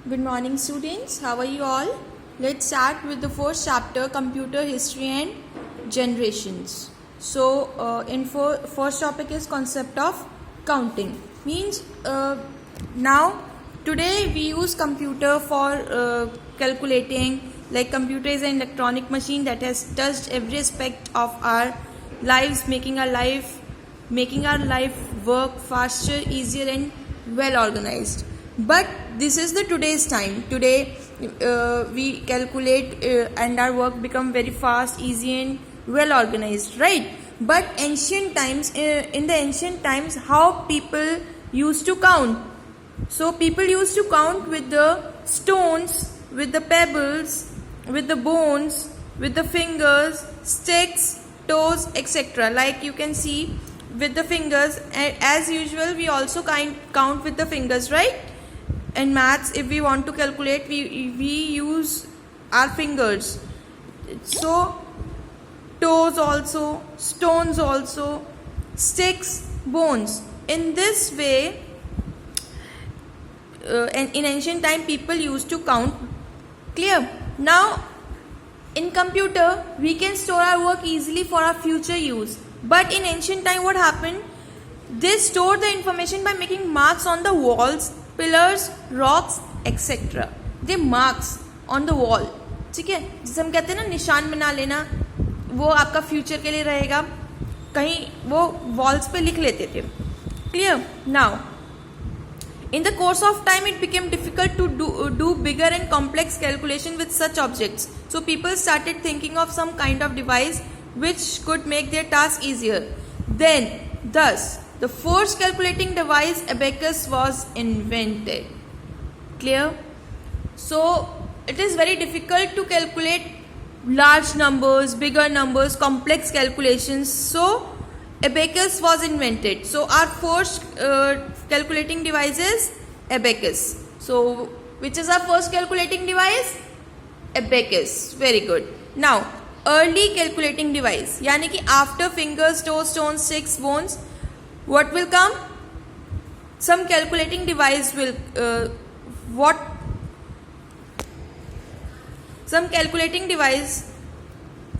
Good morning, students. How are you all? Let's start with the first chapter, Computer History and Generations. So, first topic is concept of counting. Means now today we use computer for calculating. Like computer is an electronic machine that has touched every aspect of our lives, making our life work faster, easier, and well organized. But this is the today's time. Today we calculate and our work become very fast, easy, and well organized, right? But ancient times, in the ancient times, how people used to count? So people used to count with the stones, with the pebbles, with the bones, with the fingers, sticks, toes, etc. Like you can see with the fingers. As usual, we also count with the fingers, right? In maths, if we want to calculate, we use our fingers. So toes also, stones also, sticks, bones. In this way, in ancient time, people used to count. Clear? Now, in computer, we can store our work easily for our future use. But in ancient time, what happened? They stored the information by making marks on the walls, pillars, rocks, etc. They marks on the wall. ठीक है, जिसे हम कहते हैं ना निशान बना लेना, वो आपका फ्यूचर के लिए रहेगा. कहीं वो वॉल्स पे लिख लेते थे. Clear? Now, in the course of time, it became difficult to do bigger and complex calculation with such objects. So people started thinking of some kind of device which could make their task easier. Thus, the first calculating device, abacus, was invented. Clear? So, it is very difficult to calculate large numbers, bigger numbers, complex calculations. So, abacus was invented. So, our first calculating device is abacus. So, which is our first calculating device? Abacus. Very good. Now, early calculating device. यानी कि after fingers, toes, stones, sticks, bones, what will come? Some calculating device will some calculating device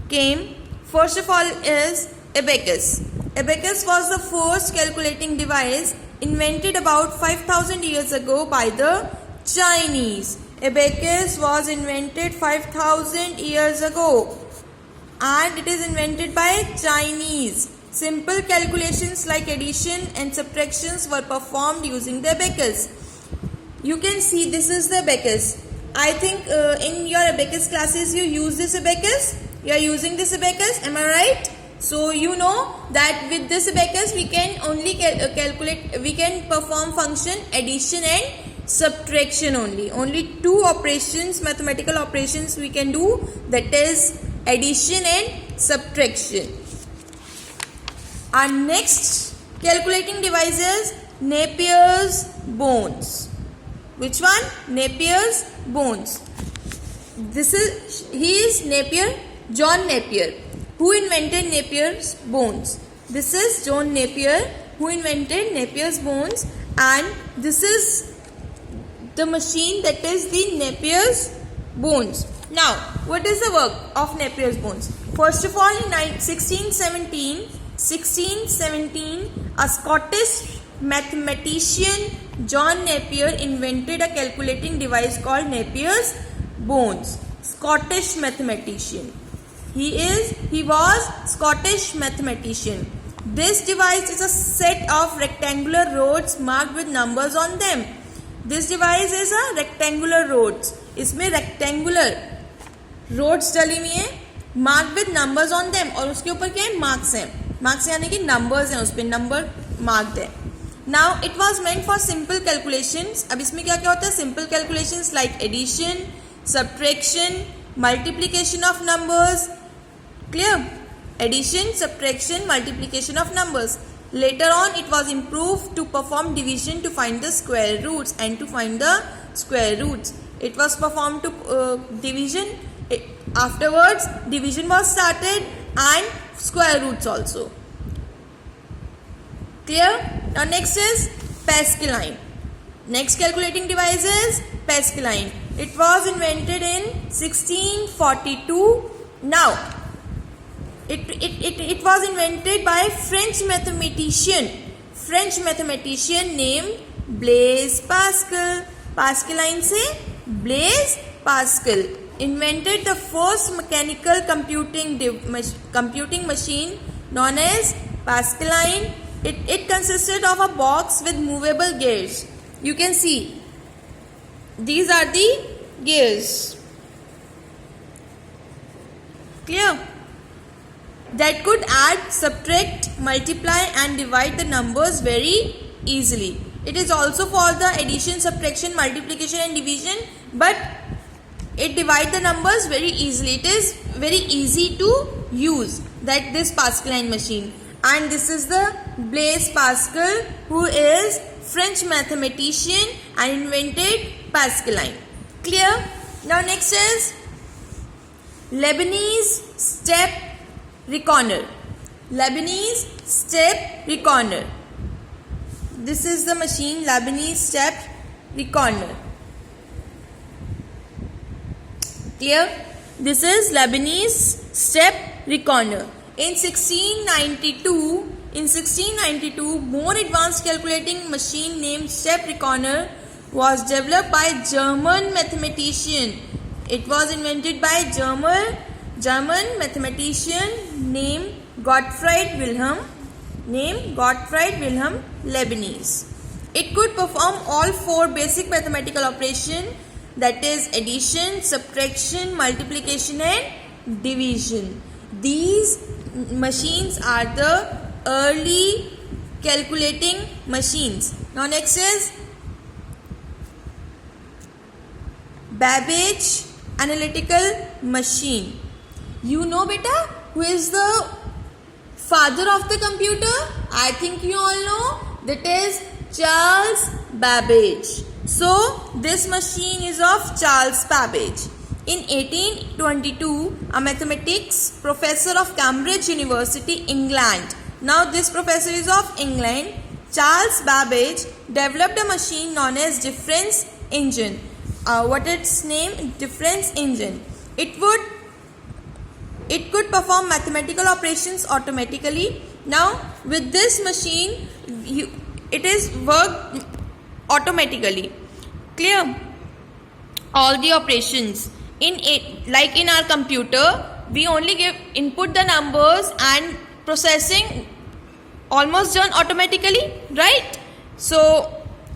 came. First of all is abacus. Abacus was the first calculating device invented about 5,000 years ago by the Chinese. Abacus was invented 5,000 years ago and it is invented by Chinese. Simple calculations like addition and subtractions were performed using the abacus. You can see this is the abacus. I think in your abacus classes you use this abacus. You are using this abacus. Am I right? So you know that with this abacus we can only calculate. We can perform function addition and subtraction only. Only two operations, mathematical operations we can do. That is addition and subtraction. Our next calculating device is Napier's bones. Which one? Napier's bones. He is Napier, John Napier, who invented Napier's bones. This is John Napier who invented Napier's bones, and this is the machine that is the Napier's bones. Now, what is the work of Napier's bones? First of all, in 1617, a Scottish mathematician John Napier invented a calculating device called Napier's bones. Scottish mathematician. He was Scottish mathematician. This device is a set of rectangular rods marked with numbers on them. This device is a rectangular rods. इसमें rectangular roads डली हुई हैं, marked with numbers on them, और उसके ऊपर क्या है? Marks हैं. Marks यानी कि numbers हैं, उस पर number marked है. Now it was meant for simple calculations. अब इसमें क्या क्या होता है? Simple calculations like addition, subtraction, multiplication of numbers. Clear? Addition, subtraction, multiplication of numbers. Later on, it was improved to perform division to find the square roots and to find the square roots. It was performed to division. Afterwards, division was started and square roots also. Clear? Now next is Pascaline. Next calculating device is Pascaline. It was invented in 1642. Now, it was invented by French mathematician named Blaise Pascal. Pascaline से Blaise Pascal invented the first mechanical computing machine known as Pascaline. It consisted of a box with movable gears. You can see these are the gears. Clear? That could add, subtract, multiply and divide the numbers very easily. It is also for the addition, subtraction, multiplication and division, but it divides the numbers very easily. It is very easy to use, that this Pascaline machine. And this is the Blaise Pascal, who is French mathematician and invented Pascaline. Clear? Now next is Lebanese step reckoner. Lebanese step reckoner. This is the machine, Lebanese step reckoner. Clear? This is Lebanese step reckoner. In 1692, more advanced calculating machine named step reckoner was developed by German mathematician. It was invented by German mathematician named Gottfried Wilhelm Leibniz. It could perform all four basic mathematical operations, that is addition, subtraction, multiplication and division. These machines are the early calculating machines. Now next is Babbage analytical machine. You know beta who is the father of the computer? I think you all know. That is Charles Babbage. So this machine is of Charles Babbage. In 1822, a mathematics professor of Cambridge University, England. Now this professor is of England. Charles Babbage developed a machine known as difference engine. What its name? Difference engine. It could perform mathematical operations automatically. Now with this machine, it is worked automatically. Clear? All the operations. Like in our computer, we only input the numbers and processing almost done automatically, right? So,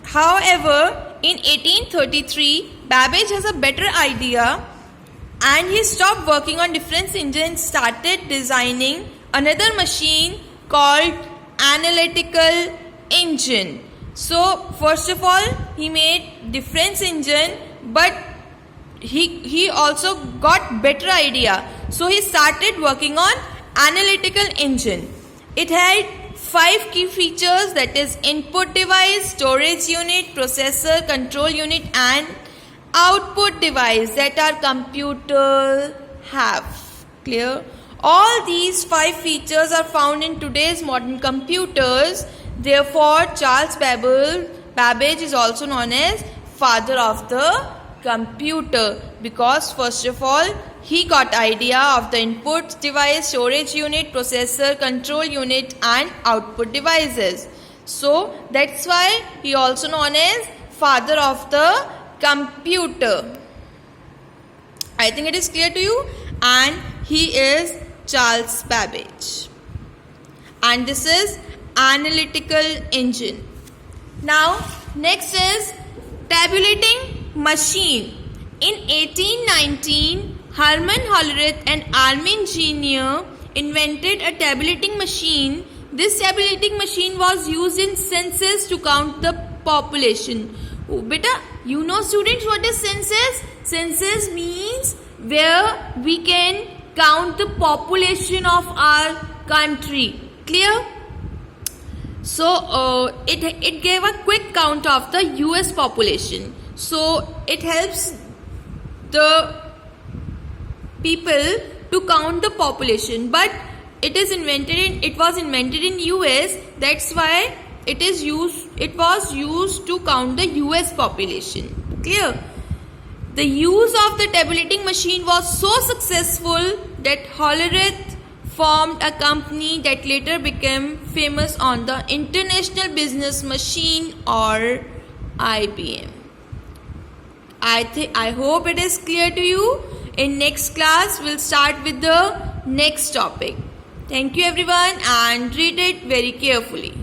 however, in 1833, Babbage has a better idea and he stopped working on difference engine and started designing another machine called analytical engine. So, first of all, he made difference engine, but he also got better idea. So he started working on analytical engine. It had 5 key features, that is input device, storage unit, processor, control unit and output device that our computer have. Clear? All these 5 features are found in today's modern computers. Therefore, Charles Babbage is also known as father of the computer, because first of all he got idea of the input device, storage unit, processor, control unit and output devices. So that's why he also known as father of the computer. I think it is clear to you. And he is Charles Babbage. And this is analytical engine. Now next is tabulating machine. In 1819, Hermann Hollerith and Armin Genier invented a tabulating machine. This tabulating machine was used in census to count the population. Oh, beta, you know students what is census? Census means where we can count the population of our country. Clear? So it gave a quick count of the US population. So it helps the people to count the population, but it was invented in US. That's why it was used to count the US population. Clear? The use of the tabulating machine was so successful that Hollerith formed a company that later became famous on the International Business Machine or IBM. I hope it is clear to you. In next class, we'll start with the next topic. Thank you everyone and read it very carefully.